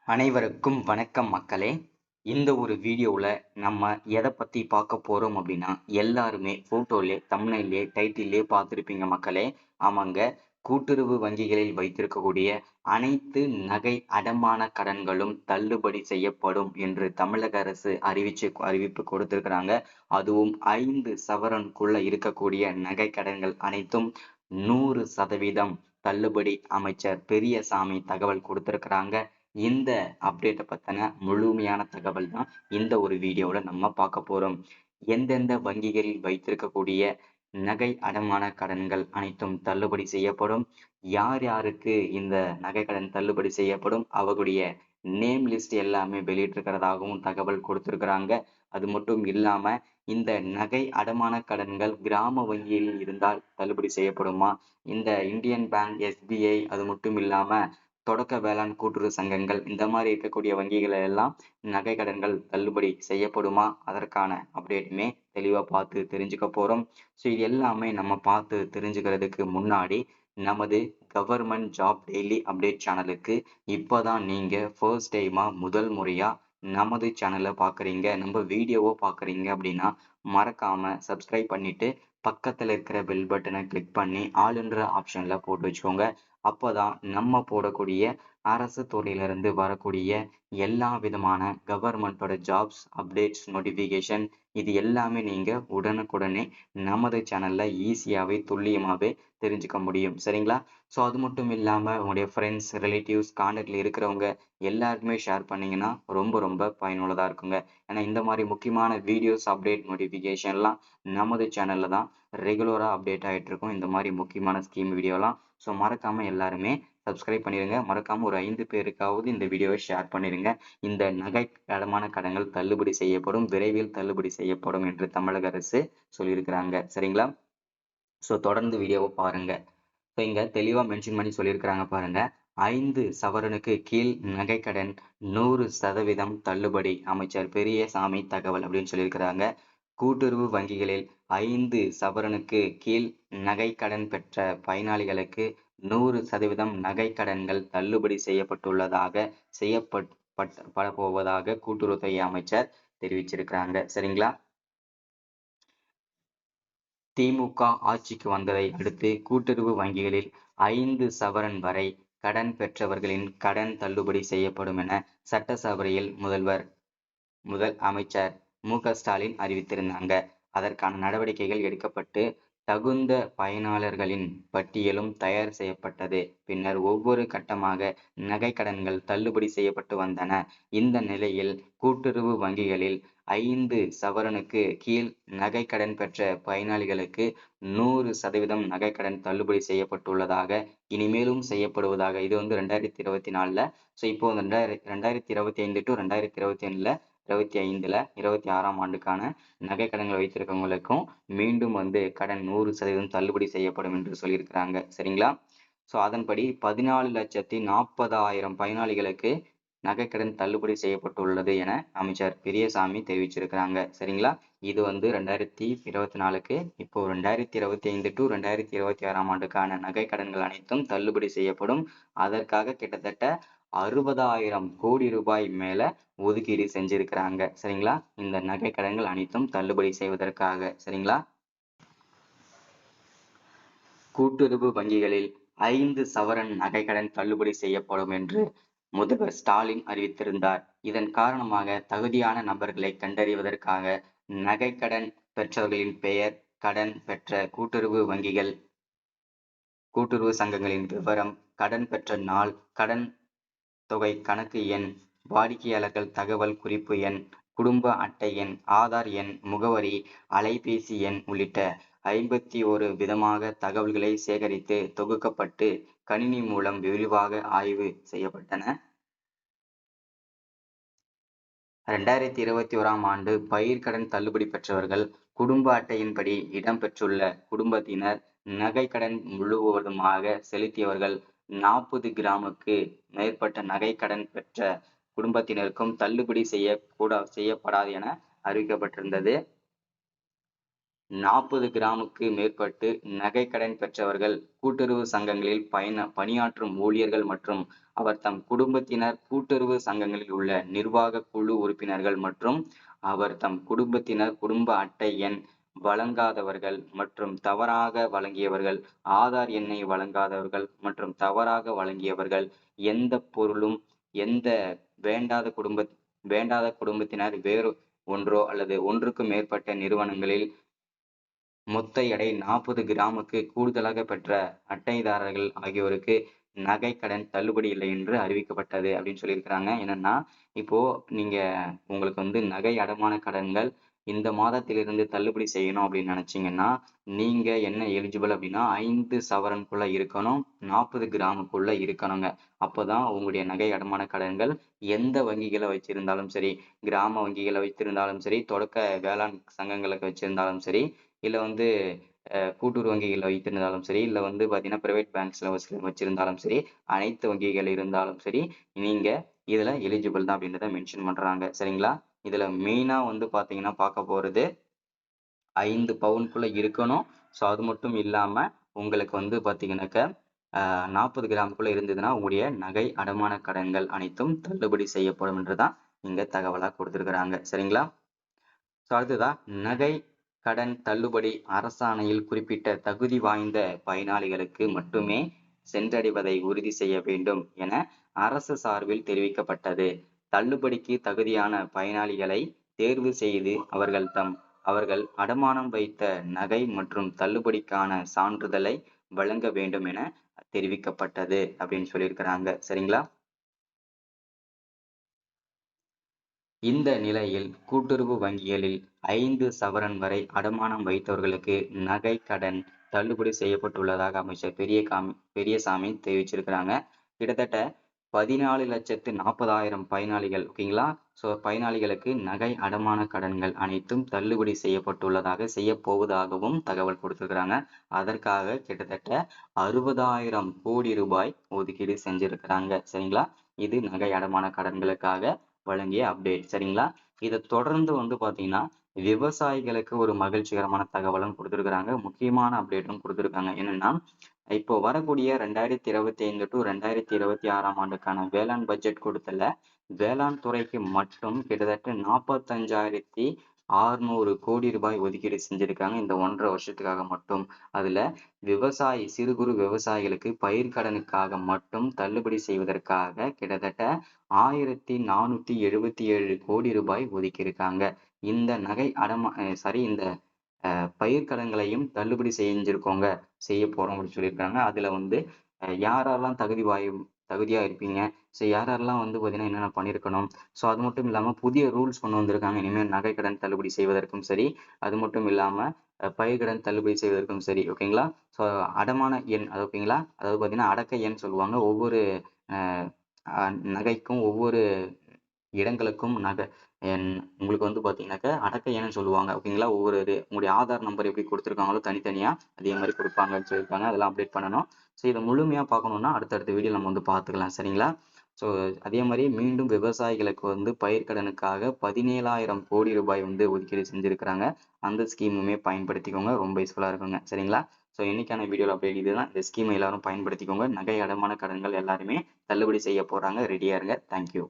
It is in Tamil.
அனைவருக்கும் வணக்கம் மக்களே. இந்த ஒரு வீடியோவில் நம்ம எதை பற்றி பார்க்க போகிறோம் அப்படின்னா, எல்லாருமே ஃபோட்டோலே, தம்ப்நெயிலே, டைட்டிலே பார்த்துருப்பீங்க மக்களே. ஆமாங்க, கூட்டுறவு வங்கிகளில் வைத்திருக்கக்கூடிய அனைத்து நகை அடமான கடன்களும் தள்ளுபடி செய்யப்படும் என்று தமிழக அரசு அறிவிப்பு கொடுத்திருக்கிறாங்க. அதுவும் 5 சவரனுக்குள்ள இருக்கக்கூடிய நகை கடன்கள் அனைத்தும் 100% தள்ளுபடி. அமைச்சர் பெரியசாமி தகவல் கொடுத்திருக்கிறாங்க. இந்த அப்டேட்டை பற்றின முழுமையான தகவல் தான் இந்த ஒரு வீடியோவில் நம்ம பார்க்க போகிறோம். எந்தெந்த வங்கிகளில் வைத்திருக்கக்கூடிய நகை அடமான கடன்கள் அனைத்தும் தள்ளுபடி செய்யப்படும், யார் யாருக்கு இந்த நகை கடன் தள்ளுபடி செய்யப்படும், அவர்களுடைய நேம் லிஸ்ட் எல்லாமே வெளியிட்டிருக்கிறதாகவும் தகவல் கொடுத்திருக்கிறாங்க. அது மட்டும் இல்லாம இந்த நகை அடமான கடன்கள் கிராம வங்கியில் இருந்தால் தள்ளுபடி செய்யப்படுமா, இந்த இந்தியன் பேங்க், எஸ்பிஐ, அது மட்டும் இல்லாம தொடக்க வேளாண் கூட்டுறவு சங்கங்கள், இந்த மாதிரி இருக்கக்கூடிய வங்கிகள் எல்லாம் நகை கடன்கள் தள்ளுபடி செய்யப்படுமா, அதற்கான அப்டேட்டுமே தெளிவா பார்த்து தெரிஞ்சுக்க போறோம். ஸோ இது எல்லாமே நம்ம பார்த்து தெரிஞ்சுக்கிறதுக்கு முன்னாடி நமது கவர்மெண்ட் ஜாப் டெய்லி அப்டேட் சேனலுக்கு இப்போதான் நீங்க ஃபர்ஸ்ட் டைமா முதல் முறையா நமது சேனலை பார்க்குறீங்க, நம்ம வீடியோவை பார்க்குறீங்க அப்படின்னா மறக்காம சப்ஸ்கிரைப் பண்ணிட்டு பக்கத்தில் இருக்கிற பெல் பட்டனை கிளிக் பண்ணி ஆளுன்ற ஆப்ஷனில் போட்டு வச்சுக்கோங்க. அப்போதான் நம்ம போடக்கூடிய அரசு துறையிலிருந்து வரக்கூடிய எல்லா விதமான கவர்மெண்ட்டோட ஜாப்ஸ் அப்டேட்ஸ் நோட்டிஃபிகேஷன் இது எல்லாமே நீங்கள் உடனுக்குடனே நமது சேனலில் ஈஸியாகவே துல்லியமாகவே தெரிஞ்சுக்க முடியும். சரிங்களா? ஸோ அது மட்டும் இல்லாமல் உங்களுடைய ஃப்ரெண்ட்ஸ், ரிலேட்டிவ்ஸ், கான்டாக்டில் இருக்கிறவங்க எல்லாருக்குமே ஷேர் பண்ணிங்கன்னா ரொம்ப ரொம்ப பயனுள்ளதாக இருக்குங்க. ஏன்னா இந்த மாதிரி முக்கியமான வீடியோஸ் அப்டேட் நோட்டிஃபிகேஷன்லாம் நமது சேனலில் தான் ரெகுலராக அப்டேட் ஆகிட்டு இருக்கும். இந்த மாதிரி முக்கியமான ஸ்கீம் வீடியோலாம். ஸோ மறக்காமல் எல்லாருமே சப்ஸ்கிரைப் பண்ணிடுங்க. மறக்காமல் ஒரு 5 பேருக்காவது இந்த வீடியோவை ஷேர் பண்ணிடுங்க. இந்த நகை அடமான கடன்கள் தள்ளுபடி செய்யப்படும், விரைவில் தள்ளுபடி செய்யப்படும் என்று தமிழக அரசு சொல்லியிருக்கிறாங்க. சரிங்களா? ஸோ தொடர்ந்து வீடியோவை பாருங்க. ஸோ இங்க தெளிவா மென்ஷன் பண்ணி சொல்லியிருக்கிறாங்க பாருங்க. 5 சவரனுக்கு கீழ் நகைக்கடன் 100% தள்ளுபடி. அமைச்சர் பெரியசாமி தகவல் அப்படின்னு சொல்லியிருக்கிறாங்க. கூட்டுறவு வங்கிகளில் 5 சவரனுக்கு கீழ் நகை கடன் பெற்ற பயனாளிகளுக்கு 100% நகை கடன்கள் தள்ளுபடி செய்யப்பட போவதாக கூட்டுறவுத்துறை அமைச்சர் தெரிவிச்சிருக்கிறாங்க. சரிங்களா? திமுக ஆட்சிக்கு வந்ததை அடுத்து கூட்டுறவு வங்கிகளில் 5 சவரன் வரை கடன் பெற்றவர்களின் கடன் தள்ளுபடி செய்யப்படும் என சட்டசபையில் முதல் அமைச்சர் மு.க.ஸ்டாலின் அறிவித்திருந்தாங்க. அதற்கான நடவடிக்கைகள் எடுக்கப்பட்டு தகுந்த பயனாளர்களின் பட்டியலும் தயார் செய்யப்பட்டது. பின்னர் ஒவ்வொரு கட்டமாக நகை கடன்கள் தள்ளுபடி செய்யப்பட்டு வந்தன. இந்த நிலையில் கூட்டுறவு வங்கிகளில் 5 சவரனுக்கு கீழ் நகை கடன் பெற்ற பயனாளிகளுக்கு 100% நகை கடன் தள்ளுபடி செய்யப்பட்டுள்ளதாக, இனிமேலும் செய்யப்படுவதாக. இது 2024ல. ஸோ இப்போ 2025 டு 2025ல 26ஆம் ஆண்டுக்கான நகை கடன்கள் வைத்திருக்கவங்களுக்கும் மீண்டும் கடன் 100% தள்ளுபடி செய்யப்படும் என்று சொல்லியிருக்கிறாங்க. சரிங்களா? ஸோ அதன்படி 14,40,000 பயனாளிகளுக்கு நகைக்கடன் தள்ளுபடி செய்யப்பட்டுள்ளது என அமைச்சர் பெரியசாமி தெரிவிச்சிருக்கிறாங்க. சரிங்களா? இது 2024க்கு. இப்போ 2025 டு 2026ஆம் ஆண்டுக்கான நகை கடன்கள் அனைத்தும் தள்ளுபடி செய்யப்படும். அதற்காக கிட்டத்தட்ட 60,000 கோடி ரூபாய் மேல ஒதுக்கீடு செஞ்சிருக்கிறாங்க. சரிங்களா? இந்த நகை கடன்கள் அனைத்தும் தள்ளுபடி செய்வதற்காக. சரிங்களா? கூட்டுறவு வங்கிகளில் 5 சவரன் நகைக்கடன் தள்ளுபடி செய்யப்படும் என்று முதல்வர் ஸ்டாலின் அறிவித்திருந்தார். இதன் காரணமாக தகுதியான நபர்களை கண்டறிவதற்காக நகைக்கடன் பெற்றவர்களின் பெயர், கடன் பெற்ற கூட்டுறவு சங்கங்களின் விவரம், கடன் பெற்ற நாள், கடன் தொகை கணக்கு எண், வாடிக்கையாளர்கள் தகவல் குறிப்பு எண், குடும்ப அட்டை எண், ஆதார் எண், முகவரி, அலைபேசி எண் உள்ளிட்ட 51 விதமாக தகவல்களை சேகரித்து தொகுக்கப்பட்டு கணினி மூலம் விரிவாக ஆய்வு செய்யப்பட்டன. 2021ஆம் ஆண்டு பயிர்க்கடன் தள்ளுபடி பெற்றவர்கள் குடும்ப அட்டையின்படி இடம்பெற்றுள்ள குடும்பத்தினர், நகை கடன் முழுவதுமாக செலுத்தியவர்கள், 40 கிராமுக்கு மேற்பட்ட நகை கடன் பெற்ற குடும்பத்தினருக்கும் தள்ளுபடி செய்யப்படாது என அறிவிக்கப்பட்டிருந்தது. 40 கிராமுக்கு மேற்பட்டு நகை கடன் பெற்றவர்கள், கூட்டுறவு சங்கங்களில் பணியாற்றும் ஊழியர்கள் மற்றும் அவர் தம் குடும்பத்தினர், கூட்டுறவு சங்கங்களில் உள்ள நிர்வாக குழு உறுப்பினர்கள் மற்றும் அவர் தம் குடும்பத்தினர் குடும்ப அட்டை எண் வழங்காதவர்கள் மற்றும் தவறாக வழங்கியவர்கள், ஆதார் எண்ணை வழங்காதவர்கள் மற்றும் தவறாக வழங்கியவர்கள், எந்த பொருளும் எந்த வேண்டாத குடும்ப வேண்டாத குடும்பத்தினர் வேறு ஒன்றோ அல்லது ஒன்றுக்கும் மேற்பட்ட நிறுவனங்களில் மொத்த எடை 40 கிராமுக்கு கூடுதலாக பெற்ற அட்டைதாரர்கள் ஆகியோருக்கு நகை கடன் தள்ளுபடி இல்லை என்று அறிவிக்கப்பட்டது அப்படின்னு சொல்லியிருக்கிறாங்க. என்னன்னா இப்போ நீங்க உங்களுக்கு வந்து நகை அடமான கடன்கள் இந்த மாதத்திலிருந்து தள்ளுபடி செய்யணும் அப்படின்னு நினைச்சீங்கன்னா நீங்க என்ன எலிஜிபிள் அப்படின்னா 5 சவரனுக்குள்ள இருக்கணும், 40 கிராமுக்குள்ள இருக்கணுங்க. அப்போதான் உங்களுடைய நகை அடமான கடன்கள் எந்த வங்கிகளை வச்சிருந்தாலும் சரி, கிராம வங்கிகளை வைத்திருந்தாலும் சரி, தொடக்க வேளாண் சங்கங்களுக்கு வச்சிருந்தாலும் சரி, இல்ல வந்து கூட்டுறவு வங்கிகள் வைத்திருந்தாலும் சரி, இல்ல வந்து பாத்தீங்கன்னா பிரைவேட் பேங்க்ஸ்ல வச்சிருந்தாலும் சரி, அனைத்து வங்கிகள் இருந்தாலும் சரி, நீங்க இதுல எலிஜிபிள் தான் அப்படின்றத மென்ஷன் பண்றாங்க. சரிங்களா? இதுல மெயினா வந்து பாத்தீங்கன்னா பார்க்க போறது 5 பவுனுக்குள்ள இருக்கணும். ஸோ அது மட்டும் இல்லாம உங்களுக்கு வந்து பாத்தீங்கன்னாக்க 40 கிராமுக்குள்ள இருந்ததுன்னா உங்களுடைய நகை அடமான கடன்கள் அனைத்தும் தள்ளுபடி செய்யப்படும் என்றுதான் இங்க தகவலா கொடுத்திருக்கிறாங்க. சரிங்களா? ஸோ அடுத்ததான் நகை கடன் தள்ளுபடி அரசாணையில் குறிப்பிட்ட தகுதி வாய்ந்த பயனாளிகளுக்கு மட்டுமே சென்றடைவதை உறுதி செய்ய வேண்டும் என அரசு சார்பில் தெரிவிக்கப்பட்டது. தள்ளுபடிக்கு தகுதியான பயனாளிகளை தேர்வு செய்து அவர்கள் அடமானம் வைத்த நகை மற்றும் தள்ளுபடிக்கான சான்றிதழை வழங்க வேண்டும் என தெரிவிக்கப்பட்டது அப்படின்னு சொல்லியிருக்கிறாங்க. சரிங்களா? இந்த நிலையில் கூட்டுறவு வங்கிகளில் 5 சவரன் வரை அடமானம் வைத்தவர்களுக்கு நகை கடன் தள்ளுபடி செய்யப்பட்டுள்ளதாக அமைச்சர் பெரியசாமி தெரிவிச்சிருக்கிறாங்க. கிட்டத்தட்ட 14,40,000 பயனாளிகள் ஓகேங்களா. ஸோ பயனாளிகளுக்கு நகை அடமான கடன்கள் அனைத்தும் தள்ளுபடி செய்யப்போவதாகவும் தகவல் கொடுத்திருக்கிறாங்க. அதற்காக கிட்டத்தட்ட 60,000 கோடி ரூபாய் ஒதுக்கீடு செஞ்சிருக்கிறாங்க. சரிங்களா? இது நகை அடமான கடன்களுக்காக வழங்கிய அப்டேட். சரிங்களா? இதை தொடர்ந்து வந்து பாத்தீங்கன்னா விவசாயிகளுக்கு ஒரு மகிழ்ச்சிகரமான தகவலும் கொடுத்திருக்கிறாங்க. முக்கியமான அப்டேட்டும் கொடுத்திருக்காங்க. என்னன்னா இப்போ வரக்கூடிய 2025 டு 2026 ஆண்டுக்கான வேளாண் பட்ஜெட் கொடுத்தல வேளாண் துறைக்கு மட்டும் கிட்டத்தட்ட 45,600 கோடி ரூபாய் ஒதுக்கீடு செஞ்சிருக்காங்க இந்த 1.5 வருஷத்துக்காக மட்டும். அதுல சிறு குறு விவசாயிகளுக்கு பயிர்க்கடனுக்காக மட்டும் தள்ளுபடி செய்வதற்காக கிட்டத்தட்ட 1,477 கோடி ரூபாய் ஒதுக்கியிருக்காங்க. இந்த நகை இந்த பயிர்க்கடன்களையும் தள்ளுபடி செய்ய போறோம் அப்படின்னு சொல்லியிருக்காங்க. அதுல வந்து யாரெல்லாம் தகுதியா இருப்பீங்க, ஸோ யாரெல்லாம் வந்து பாத்தீங்கன்னா என்னென்ன பண்ணியிருக்கணும், ஸோ அது மட்டும் இல்லாம புதிய ரூல்ஸ் கொண்டு வந்திருக்காங்க. இனிமேல் நகை கடன் தள்ளுபடி செய்வதற்கும் சரி, அது மட்டும் இல்லாம பயிர்க்கடன் தள்ளுபடி செய்வதற்கும் சரி ஓகேங்களா. ஸோ அடமான எண் அது ஓகேங்களா, அதாவது பாத்தீங்கன்னா அடக்க எண் சொல்லுவாங்க. ஒவ்வொரு நகைக்கும் ஒவ்வொரு இடங்களுக்கும் உங்களுக்கு வந்து பாத்தீங்கன்னாக்க அடக்க எண்ணு சொல்லுவாங்க ஓகேங்களா. உங்களுடைய ஆதார் நம்பர் எப்படி கொடுத்துருக்காங்களோ தனித்தனியா அதே மாதிரி கொடுப்பாங்கன்னு சொல்லியிருக்காங்க. அதெல்லாம் அப்டேட் பண்ணணும். ஸோ இதை முழுமையா பார்க்கணும்னா அடுத்தடுத்த வீடியோ நம்ம வந்து பார்த்துக்கலாம். சரிங்களா? ஸோ அதே மாதிரி மீண்டும் விவசாயிகளுக்கு வந்து பயிர்க்கடனுக்காக 17,000 கோடி ரூபாய் வந்து ஒதுக்கீடு செஞ்சிருக்கிறாங்க. அந்த ஸ்கீமுமே பயன்படுத்திக்கோங்க. ரொம்ப யூஸ்ஃபுல்லா இருக்குங்க. சரிங்களா? ஸோ இன்னைக்கான வீடியோவில் அப்டேட் இதுதான். இந்த ஸ்கீமை எல்லாரும் பயன்படுத்திக்கோங்க. நகை அடமான கடன்கள் எல்லாருமே தள்ளுபடி செய்ய போறாங்க. ரெடியா இருங்க. தேங்க்யூ.